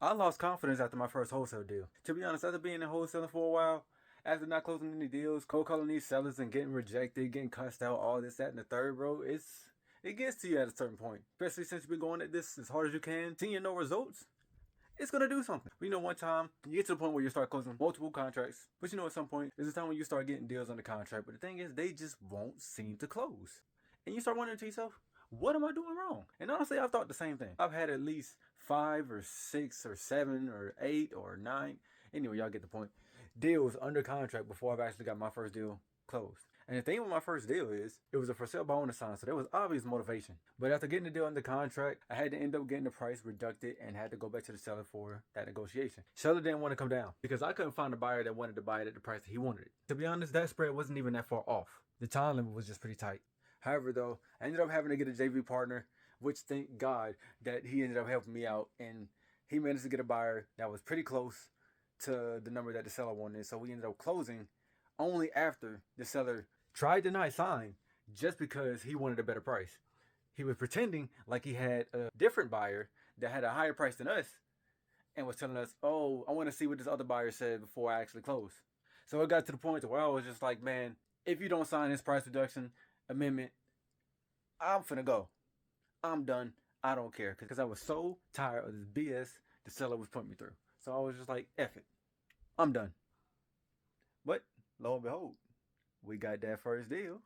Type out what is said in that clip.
I lost confidence after my first wholesale deal. To be honest, after being in wholesaling for a while, after not closing any deals, cold calling these sellers and getting rejected, getting cussed out, all this, that, and the third, bro, it gets to you at a certain point. Especially since you've been going at this as hard as you can, seeing no results. It's gonna do something. But one time you get to the point where you start closing multiple contracts, but at some point there's a time when you start getting deals on the contract. But the thing is, they just won't seem to close, and you start wondering to yourself, what am I doing wrong? And honestly, I've thought the same thing. I've had at least 5 or 6 or 7 or 8 or 9. Anyway, y'all get the point. Deals under contract before I've actually got my first deal closed. And the thing with my first deal is, it was a for sale by owner sign, so there was obvious motivation. But after getting the deal under contract, I had to end up getting the price reduced and had to go back to the seller for that negotiation. Seller didn't want to come down because I couldn't find a buyer that wanted to buy it at the price that he wanted it. To be honest, that spread wasn't even that far off. The time limit was just pretty tight. However, though, I ended up having to get a JV partner, which thank God that he ended up helping me out, and he managed to get a buyer that was pretty close to the number that the seller wanted. So we ended up closing only after the seller tried to not sign just because he wanted a better price. He was pretending like he had a different buyer that had a higher price than us and was telling us, oh, I want to see what this other buyer said before I actually close. So it got to the point where I was just like, man, if you don't sign this price reduction amendment, I'm finna go. I'm done. I don't care. Because I was so tired of this BS the seller was putting me through. So I was just like, F it. I'm done. But lo and behold, we got that first deal.